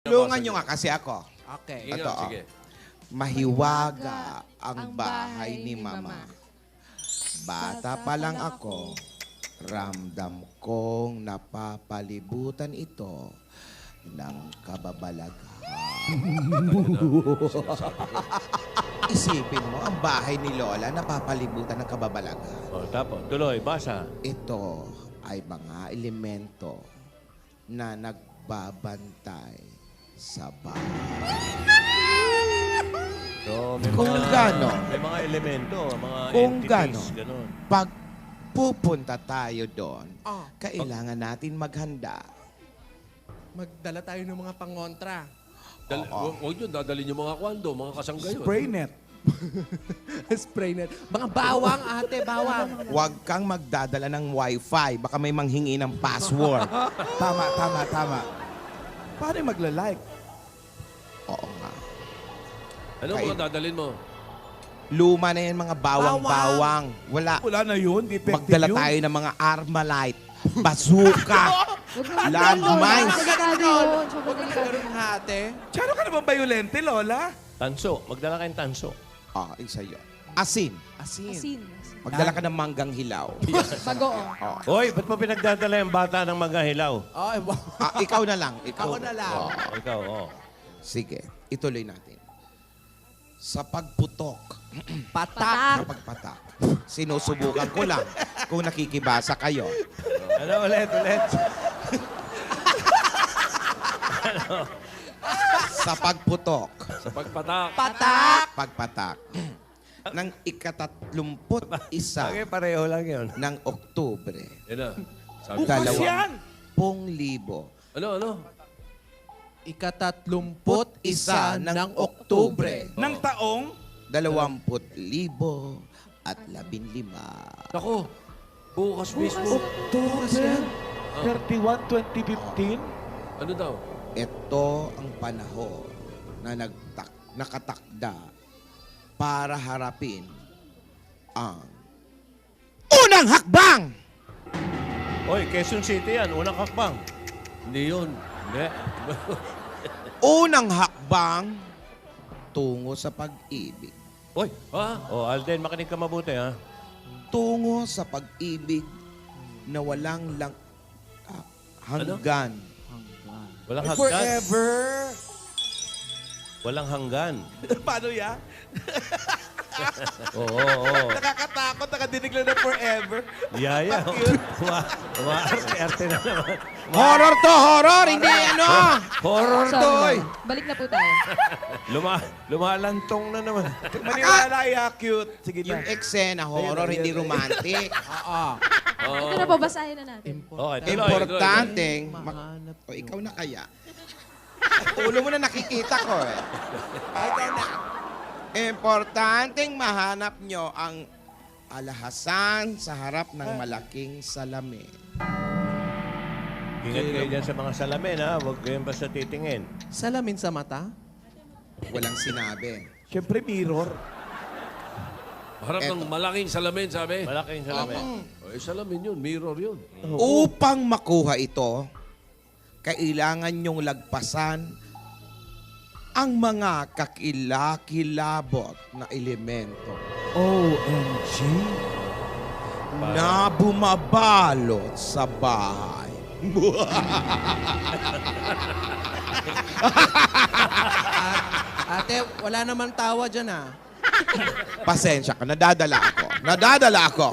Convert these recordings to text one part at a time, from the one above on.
Tulungan nyo nga kasi ako. Okay. Sige, Ito, sige. Mahiwaga ang bahay ni Mama. Bata pa lang ako, ramdam kong napapalibutan ito ng kababalagan. Isipin mo, ang bahay ni Lola napapalibutan ng kababalagan. O, tapos, tuloy, basa. Ito ay mga elemento na nagbabantay sa bahay. So, may Kung mga, gaano. May mga elemento, mga Kung entities, gaano. ganun. Pag pupunta tayo doon, Oh, kailangan natin maghanda. magdala tayo ng mga pangontra. Huwag yun, dadalhin yung mga kwando, mga kasanggayon. Spray net. Spray net. Mga bawang, ate, bawang. Huwag kang magdadala ng wifi. Baka may manghingi ng password. Tama. Paano yung magla-like? Oo nga. Ano Kain. mga dadalhin mo? Luma na yan mga bawang-bawang. Wala. Wala na yun. Effective Magdala yun. tayo ng mga Armalite, bazooka, landmines. Delikado yun. Huwag Sobrang na delikado. ganun mga ate. Tsano ka naman bayolente, Lola? Tanso. Magdala kayong tanso. Ah, isa yun. Asin. Asin. Asin. Magdala ka ng manggang hilaw. Bagoong. Hoy, ba't mo pinagdadala yung bata ng mga hilaw? Ay, wow. Ikaw na lang. Ako na lang. Oo. Ikaw, oh. Sige, ituloy natin. Sa pagputok, Patak. sa pagpatak, sinusubukan ko lang kung nakikibasa kayo. Ano ulit? Sa pagputok, Sa pagpatak. Patak. pagpatak, ng ika-31 Bagay, pareho lang yun. ng Oktubre, Yan na. Sabi Bukas ko. yan! 10,000 Ano? Ika-31 ng Oktubre. Ng taong 20,015. Ako, bukas mismo. October 31, 2015. Ano daw? Ito ang panahon na nakatakda para harapin ang unang hakbang! Hoy, Quezon City yan. Unang hakbang. Hindi yun. Hindi. Unang hakbang tungo sa pag-ibig. Hoy, ha? Oh, Alden, makinig ka mabuti, ha? Tungo sa pag-ibig na walang hanggan. Walang hanggan. Forever. Walang hanggan. Paano yan? Oo. Nakakatakot, nakadinig lang na forever. Yaya. Umaarte na naman. Horror to, horror! Hindi ano! Horror to, Sorry. oy. Balik na po tayo. Lumalantong na naman. Maniwala, cute. Sige Yung na. eksena, horror, hindi romantic. Oo. Ito na po, basahin na natin. Okay, tuloy. Importanteng, Mahanap o ikaw na kaya? Ulo mo na nakikita ko eh. Ikaw na. Importanteng mahanap nyo ang alahasan sa harap ng malaking salamin. Ingat kayo dyan sa mga salamin, ha? Huwag kayong basta titingin. Salamin sa mata. Walang sinabi. Siyempre, mirror. Harap Eto. ng malaking salamin, sabi? Malaking salamin. Salamin yun. Mirror yun. Upang makuha ito, kailangan nyong lagpasan ang mga kakilakilabot na elemento OMG. na bumabalot sa bahay. Ate, wala naman tawa dyan, ah. Pasensya ka, nadadala ako.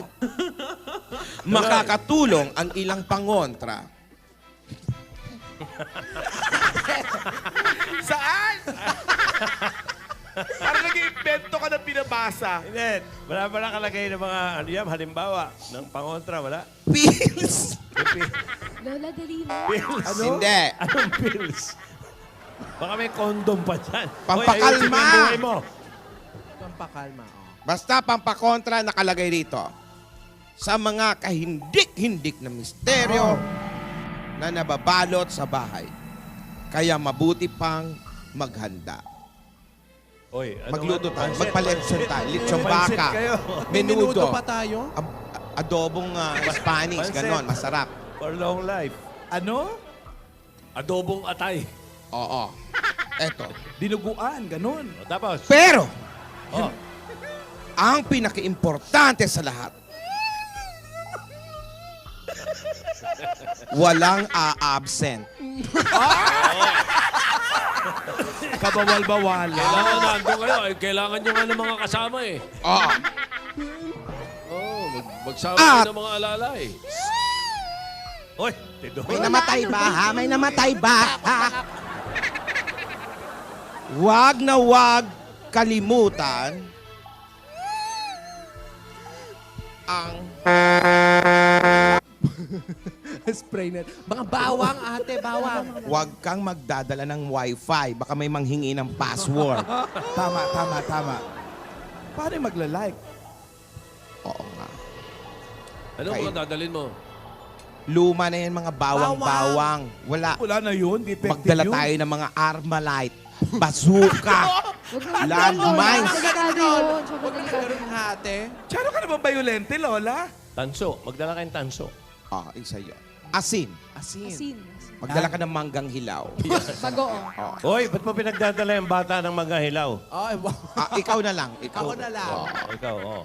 Makakatulong ang ilang pangontra. Saan? Parang nag-invento ka na pinabasa. Hindi. Wala pa nakalagay ng mga, ano yan, halimbawa, ng pangontra, wala? Pills! Lola, dali na. Pills. Hindi. Anong pills? Baka may condom pa dyan. Pampakalma. Hoy, ayusin mo yung buhay mo. Pampakalma, oh. Basta pampakontra nakalagay rito. Sa mga kahindik-hindik na misteryo na nababalot sa bahay. Kaya mabuti pang maghanda. Hoy, ano Magluto nga? tayo. Pansit, Magpalensyon pansit. tayo. Lechong Pansit baka. kayo. May minuto Menudo. pa tayo. Adobong Spanish. Pansit. Ganon. Masarap. For long life. Ano? Adobong atay. Oo. Eto. Dinuguan, ganun. O, tapos, Pero, oh, ang pinaka-importante sa lahat, walang a-absent. Kabawal-bawal. kailangan nandun kayo. Eh, kailangan nyo nga ng mga kasama eh. Oo. Oh, magsama At- kayo ng mga alalay. Oy, Tido. May namatay ba, ha? May namatay ba, ha? Wag na wag kalimutan ang Spray net. Mga bawang, ate, bawang. wag kang magdadala ng wifi. Baka may manghingi ng password. Tama. Paano yung magla-like? Oo nga. Ano Kain. mga dadalhin mo? Luma na yan mga bawang-bawang. Wala. Wala na yun. Di effective Magdala yun. tayo ng mga Armalite, bazooka, landmines. Delikado yun. Sobrang delikado. Mga ate. Tsano ka naman violente, Lola? Tanso. Magdala kayong tanso. Ah, isa yun. Asin. Asin. Asin. Magdala ka ng manggang hilaw. Bagoong. Oy, ba't mo pinagdadala yung bata ng mga hilaw? Ay, wow. Ah, ikaw na lang. Ikaw Ako na lang. Oo. Ikaw, oh.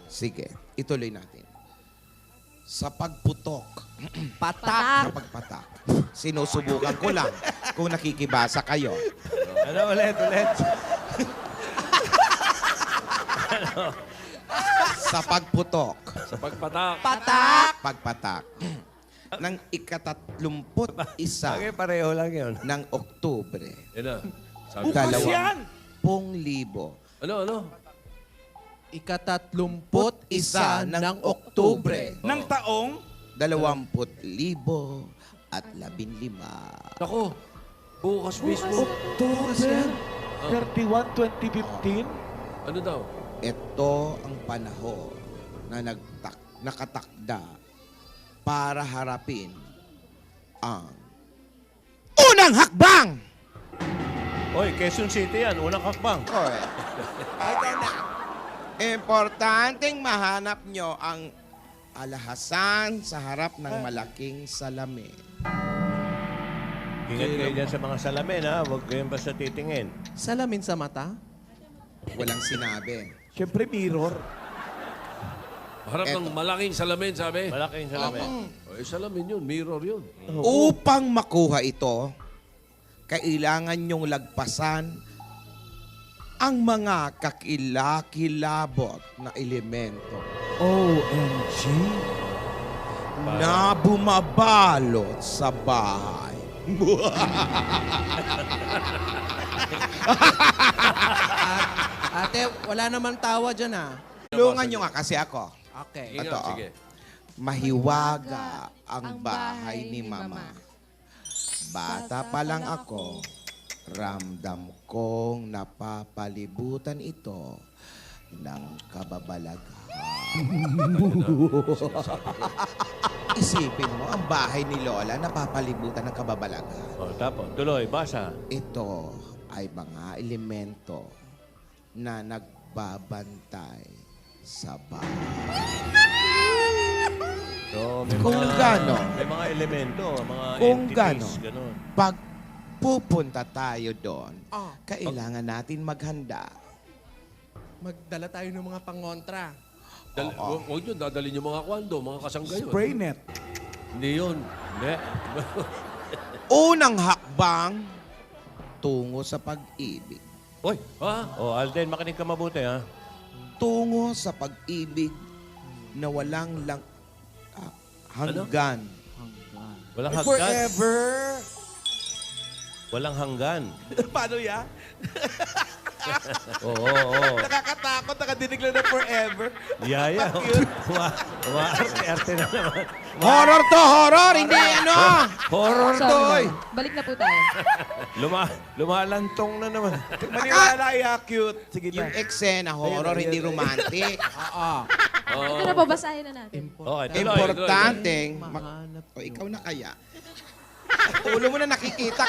Sige, ituloy natin. Sa pagputok, Patak. sa pagpatak, sinusubukan ko lang kung nakikibasa kayo. Ano ulit? Sa pagputok, Sa pagpatak. Patak. pagpatak, ng ika-31 Okay, pareho lang yun. ng Oktubre, Yan na. Sabi Bukas ko. yan. 10,000 Ano? Ika-31 ng Oktubre. Ng taong 20,015. Ako, bukas mismo. October 31, 2015. Ano daw? Ito ang panahon na nakatakda para harapin ang unang hakbang! Oy, Quezon City yan. Unang hakbang. Correct. Importanteng mahanap nyo ang alahasan sa harap ng malaking salamin. Ingat kayo dyan sa mga salamin, ha? Huwag kayong basta titingin. Salamin sa mata. Walang sinabi. Siyempre, mirror. Harap ng malaking salamin, sabi. Malaking salamin. Ay, salamin yun. Mirror yun. Upang makuha ito, kailangan nyong lagpasan ang mga kakilakilabot na elemento OMG. na bumabalot sa bahay. Ate, wala naman tawa dyan, ah. Tulungan nyo nga kasi ako. Okay. Sige, Ito, sige. Mahiwaga ang bahay ni Mama. Bata pa lang ako, ramdam kong napapalibutan ito ng kababalaghan. Isipin mo, ang bahay ni Lola napapalibutan ng kababalaghan. Oh, tapos, tuloy, basa. Ito ay mga elemento na nagbabantay sa bahay. So, may Kung gaano. May mga elemento, mga Kung entities, gaano. ganun. Pag pupunta tayo doon, Ah. kailangan natin maghanda. Magdala tayo ng mga pangontra. Huwag nyo, dadalhin yung mga kwando, mga kasangga yun. Spray net. Hindi yun. Hindi. Unang hakbang tungo sa pag-ibig. Oy, Ha? oh, Alden, makinig ka mabuti, ha? Tungo sa pag-ibig na walang hanggan. Walang hanggan. Forever. Walang hanggan. Paano yan? Oo. Nakakatakot, nakadinig lang na forever. Yaya. Arte na naman. Horror to, horror! Hindi ano! Horror to! Sorry. oy. Balik na po tayo. Lumalantong na naman. Maniwala, cute. Sige Yung na. eksena, horror, hindi romantic. Ito na po, basahin na natin. Okay, tuloy. Importanteng, Mahanap o ikaw na kaya. Ulo mo na nakikita